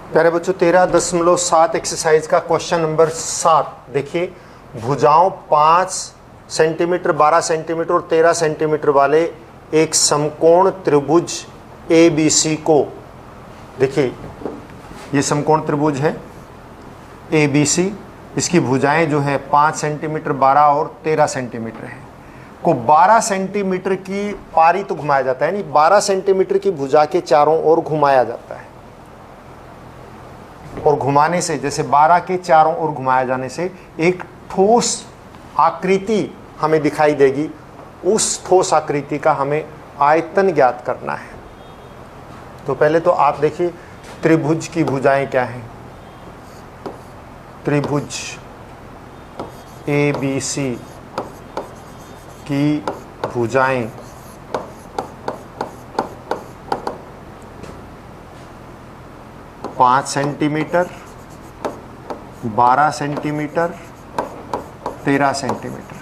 प्यारे बच्चों 13.7 एक्सरसाइज का क्वेश्चन नंबर 7 देखिए, भुजाओं 5 सेंटीमीटर, 12 सेंटीमीटर और 13 सेंटीमीटर वाले एक समकोण त्रिभुज ABC को, देखिए ये समकोण त्रिभुज है ABC, इसकी भुजाएं जो है 5 सेंटीमीटर, 12 और 13 सेंटीमीटर है, को 12 सेंटीमीटर की पारी तो घुमाया जाता है, यानी 12 सेंटीमीटर की भुजा के चारों ओर घुमाया जाता है। और घुमाने से, जैसे 12 के चारों ओर घुमाया जाने से एक ठोस आकृति हमें दिखाई देगी। उस ठोस आकृति का हमें आयतन ज्ञात करना है। तो पहले तो आप देखिए त्रिभुज की भुजाएं क्या हैं। त्रिभुज ABC की भुजाएं 5 सेंटीमीटर, 12 सेंटीमीटर, 13 सेंटीमीटर।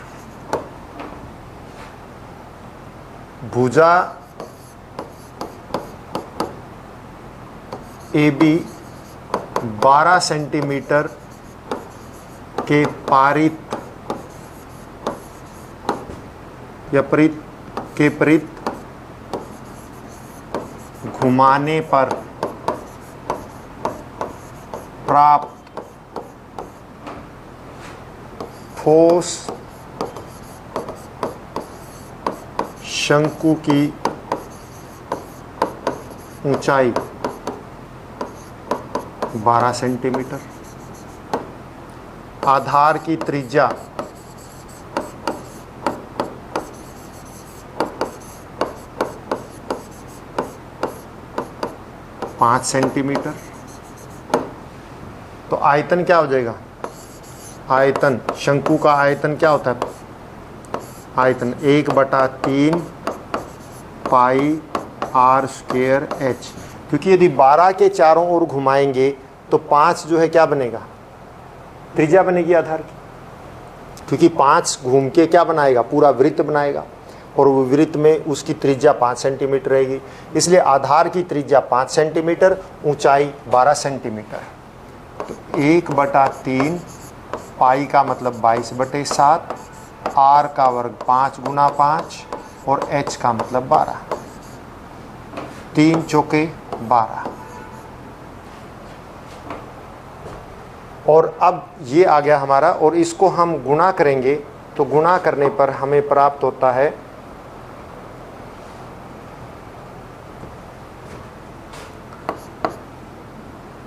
भुजा AB 12 सेंटीमीटर के पारित या परित घुमाने पर प्राप्त ठोस शंकु की ऊंचाई 12 सेंटीमीटर, आधार की त्रिज्या 5 सेंटीमीटर। तो आयतन क्या हो जाएगा? आयतन, शंकु का आयतन क्या होता है? आयतन 1/3 पाई r स्क्वायर h, क्योंकि यदि 12 के चारों ओर घुमाएंगे तो 5 जो है क्या बनेगा? त्रिज्या बनेगी आधार की, क्योंकि 5 घूम के क्या बनाएगा? पूरा वृत्त बनाएगा, और वो वृत्त में उसकी त्रिज्या 5 सेंटीमीटर रहेगी। इसलिए आधार की त्रिज्या 5 सेंटीमीटर, ऊंचाई 12 सेंटीमीटर। तो 1/3 पाई का मतलब 22/7, r का वर्ग 5 गुना 5 और h का मतलब 12, 3 चौके 12। और अब ये आ गया हमारा, और इसको हम गुणा करेंगे तो गुणा करने पर हमें प्राप्त होता है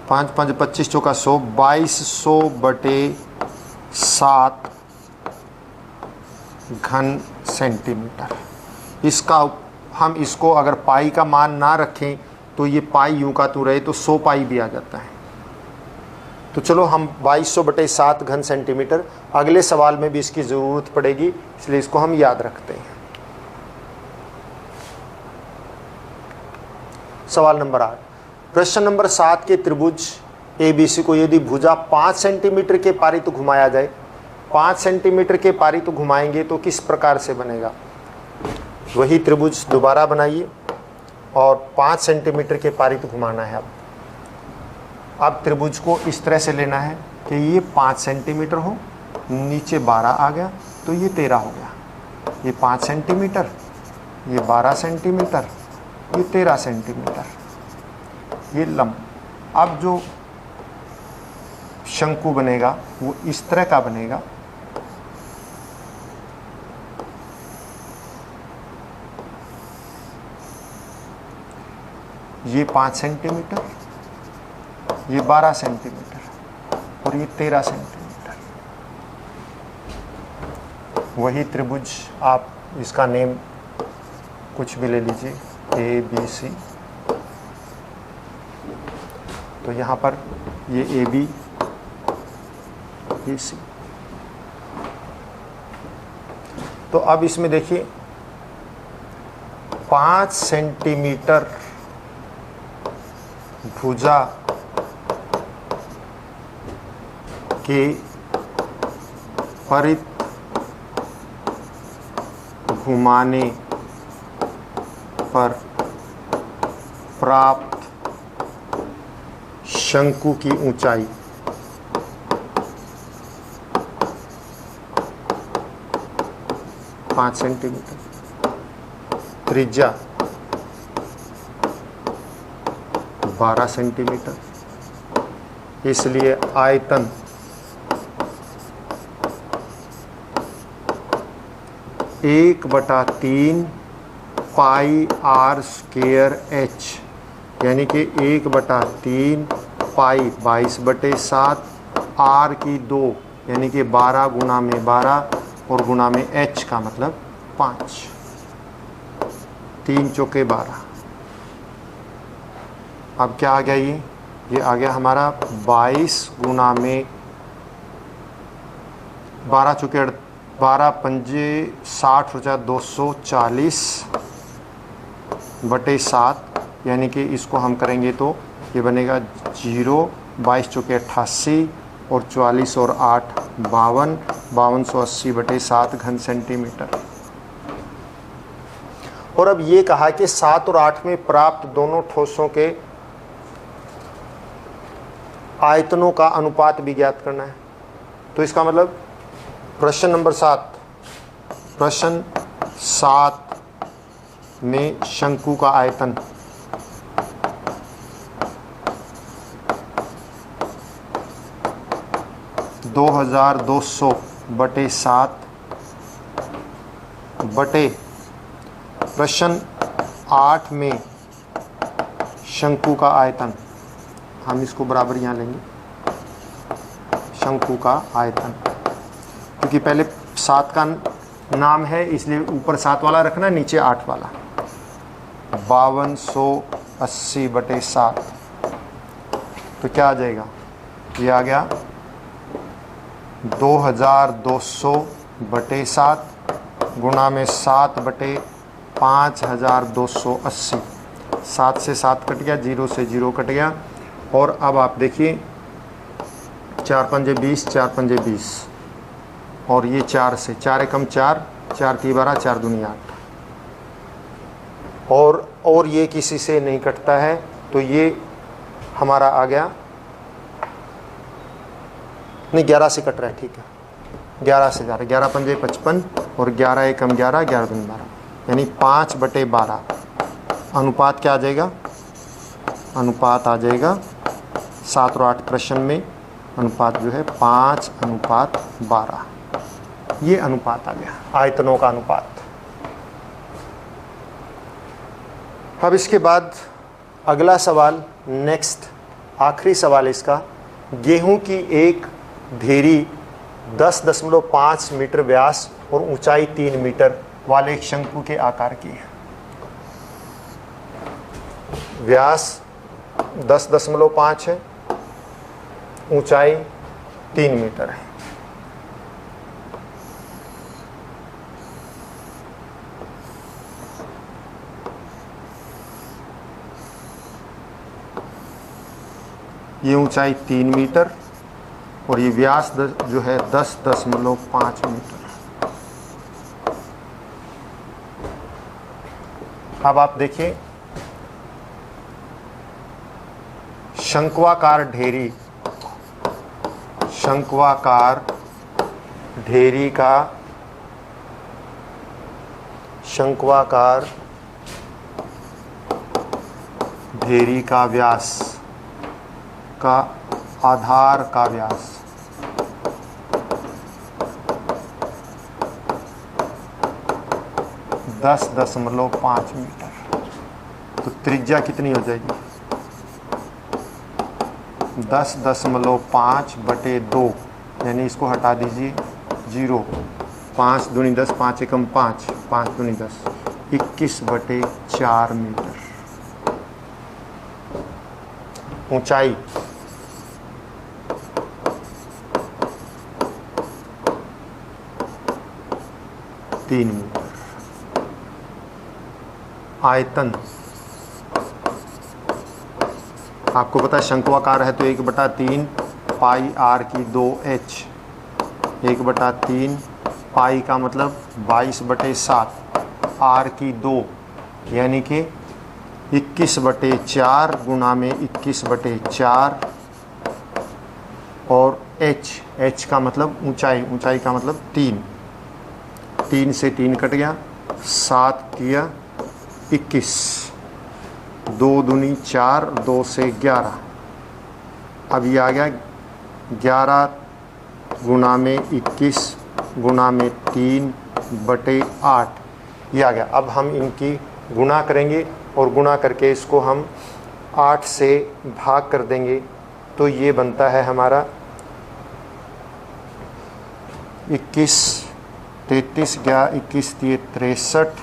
5 5 25 चौका 100, 2200/7 घन सेंटीमीटर। इसका हम इसको अगर पाई का मान ना रखें तो ये पाई यूं का तू रहे तो 100 पाई भी आ जाता है। तो चलो हम 2200/7 घन सेंटीमीटर, अगले सवाल में भी इसकी ज़रूरत पड़ेगी, इसलिए इसको हम याद रखते हैं। सवाल नंबर 8, प्रश्न नंबर 7 के त्रिभुज ABC को यदि भुजा 5 सेंटीमीटर के पारी तो घुमाया जाए, 5 सेंटीमीटर के पारी तो घुमाएंगे तो किस प्रकार से बनेगा? वही त्रिभुज दोबारा बनाइए और 5 सेंटीमीटर के पारी तो घुमाना है। अब त्रिभुज को इस तरह से लेना है कि ये 5 सेंटीमीटर हो, नीचे 12 आ गया तो ये 13 हो गया। ये 5 सेंटीमीटर, ये 12 सेंटीमीटर, ये 13 सेंटीमीटर, ये लंब। अब जो शंकु बनेगा वो इस तरह का बनेगा। ये 5 सेंटीमीटर, ये 12 सेंटीमीटर और ये 13 सेंटीमीटर। वही त्रिभुज, आप इसका नेम कुछ भी ले लीजिए, ABC। तो यहाँ पर ये AB, BC। तो अब इसमें देखिए 5 सेंटीमीटर भुजा के परित घुमाने पर प्राप्त शंकु की ऊंचाई, पाँच सेंटीमीटर, त्रिज्या 12 सेंटीमीटर, इसलिए आयतन 1/3 पाई आर स्क्वायर एच, यानी कि 1/3 पाई 22/7 आर की 2, यानी कि 12 गुना में 12 और गुना में एच का मतलब 5, 3 चौके 12। अब क्या आ गया, ये आ गया हमारा 22 गुना में 12 चौके 12 पंजे 60 हो जाए 240/7, यानी कि इसको हम करेंगे तो ये बनेगा 0, 22 चौके 88 और 44 और 8 52, 5280/7 घन सेंटीमीटर। और अब ये कहा कि 7 और 8 में प्राप्त दोनों ठोसों के आयतनों का अनुपात भी ज्ञात करना है। तो इसका मतलब प्रश्न नंबर 7, प्रश्न 7 में शंकु का आयतन 2200/7 बटे प्रश्न 8 में शंकु का आयतन, हम इसको बराबर यहाँ लेंगे, शंकु का आयतन, क्योंकि पहले 7 का नाम है इसलिए ऊपर 7 वाला रखना, नीचे 8 वाला, 5280/7। तो क्या आ जाएगा, ये आ गया 2200/7 गुणा में 7/5280। 7 से 7 कट गया, 0 से 0 कट गया। और अब आप देखिए 4 पंजे 20, 4 पंजे 20, और ये 4 से 4 एकम 4, 4 × 12, 4 दूनी 8, और ये किसी से नहीं कटता है, तो ये हमारा आ गया, नहीं 11 से कट रहा है, ठीक है, 11 से जा रहा है, 11 पंजे 55 और 11 एकम 11, 11 दूनी 12, यानी 5/12। अनुपात क्या आ जाएगा, अनुपात आ जाएगा 7 और 8 प्रश्न में अनुपात जो है 5:12, ये अनुपात आ गया, आयतनों का अनुपात। अब इसके बाद अगला सवाल, नेक्स्ट आखिरी सवाल इसका, गेहूं की एक धेरी 10.5 मीटर व्यास और ऊंचाई 3 मीटर वाले एक शंकु के आकार की है। व्यास 10.5 है, ऊंचाई 3 मीटर है। ये ऊंचाई 3 मीटर और ये व्यास जो है 10.5 मीटर। अब आप देखिए, शंक्वाकार ढेरी, शंक्वाकार ढेरी का, शंक्वाकार ढेरी का व्यास का आधार का व्यास 10.5 मीटर। तो त्रिज्या कितनी हो जाएगी, 10.5/2, यानी इसको हटा दीजिए 0, 5 दूनी 10, 5 एकम 5, 5 दूनी 10, 21/4 मीटर। ऊंचाई 3 मीटर। आयतन आपको पता है शंक्वाकार है तो 1/3 पाई आर की 2h, 1/3 पाई का मतलब 22/7 आर की 2, यानी कि 21/4 गुना में 21/4 और h का मतलब ऊंचाई, ऊंचाई का मतलब 3, 3 से 3 कट गया, 7 किया 21, 2 दूनी 4, 2 से 11, अब ये आ गया 11 गुना में 21 गुना में 3/8, ये आ गया। अब हम इनकी गुणा करेंगे और गुणा करके इसको हम 8 से भाग कर देंगे, तो ये बनता है हमारा 21, 33, 21 दिए 63,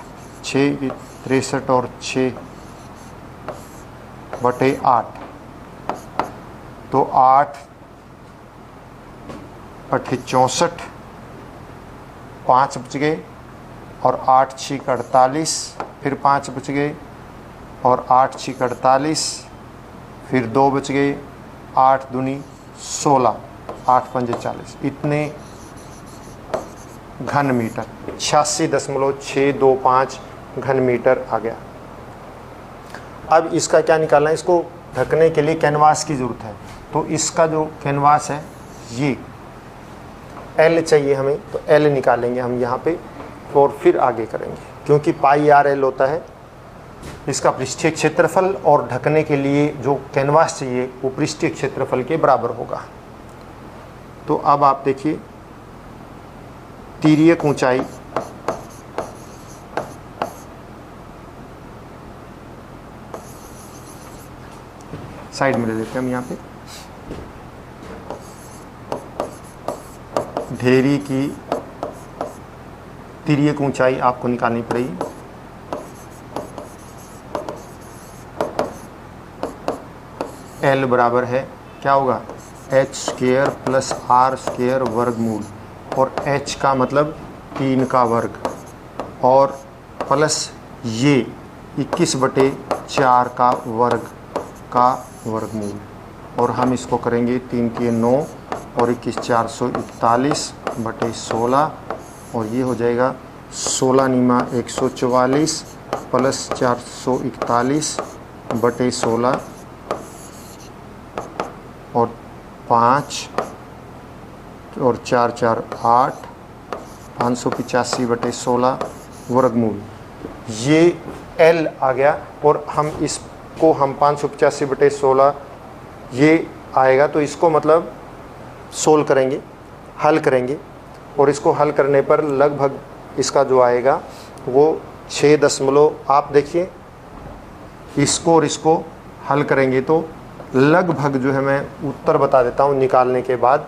6 63 और 6/8, तो 8 8 64, 5 बच गए और 8 6 48, फिर 5 बच गए और 8 6 48, फिर 2 बच गए, 8 दूनी 16, 8 पंजे 40, इतने घन मीटर, 86.625 घन मीटर आ गया। अब इसका क्या निकालना है, इसको ढकने के लिए कैनवास की ज़रूरत है, तो इसका जो कैनवास है ये L चाहिए हमें, तो L निकालेंगे हम यहाँ पे और फिर आगे करेंगे, क्योंकि पाई आर एल होता है इसका पृष्ठीय क्षेत्रफल, और ढकने के लिए जो कैनवास चाहिए वो पृष्ठीय क्षेत्रफल के बराबर होगा। तो अब आप देखिए तिर्यक ऊंचाई साइड में ले लेते हैं हम यहाँ पे, ढेरी की तिर्यक ऊंचाई आपको निकालनी पड़ेगी। L बराबर है क्या होगा, h² प्लस r² वर्गमूल, और h का मतलब 3 का वर्ग, और प्लस ये 21/4 का वर्गमूल, और हम इसको करेंगे 3 के 9 और 21 441/16, और ये हो जाएगा 16 निमा 144 प्लस 441/16 और 5 और 4 4 8, 585/16 वर्गमूल, ये L आ गया। और हम इसको हम 585/16 ये आएगा, तो इसको मतलब सोल्व करेंगे, हल करेंगे, और इसको हल करने पर लगभग इसका जो आएगा वो 6 आप देखिए इसको और इसको हल करेंगे तो लगभग जो है, मैं उत्तर बता देता हूँ निकालने के बाद,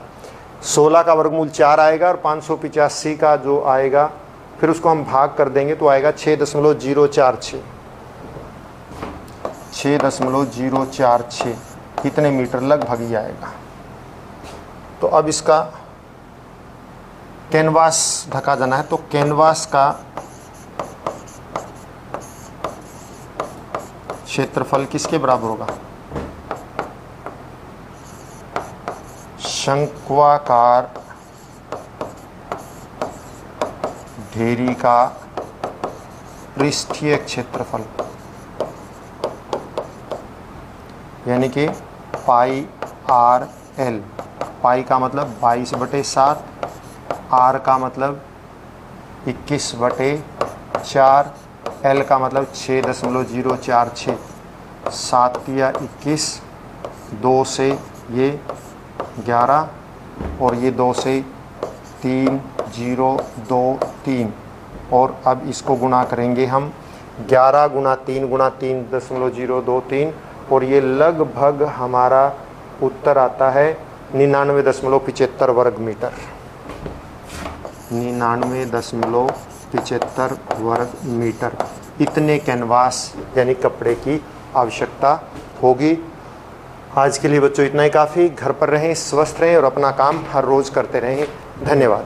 16 का वर्गमूल 4 आएगा और 585 का जो आएगा फिर उसको हम भाग कर देंगे तो आएगा 6.046, 6.046 कितने मीटर लगभग ही आएगा। तो अब इसका कैनवास ढका जाना है, तो कैनवास का क्षेत्रफल किसके बराबर होगा, शंक्वाकार ढेरी का पृष्ठीय क्षेत्रफल, यानी कि पाई आर एल, पाई का मतलब 22/7, आर का मतलब 21/4, एल का मतलब 6.046, 7 या 21, 2 से ये 11 और ये 2 से 3, 0, 2, 3, और अब इसको गुणा करेंगे हम 11 गुना 3 गुना 3.023, और ये लगभग हमारा उत्तर आता है 99.75 वर्ग मीटर, 99.75 वर्ग मीटर। इतने कैनवास यानी कपड़े की आवश्यकता होगी। आज के लिए बच्चों इतना ही काफ़ी। घर पर रहें, स्वस्थ रहें और अपना काम हर रोज़ करते रहें। धन्यवाद।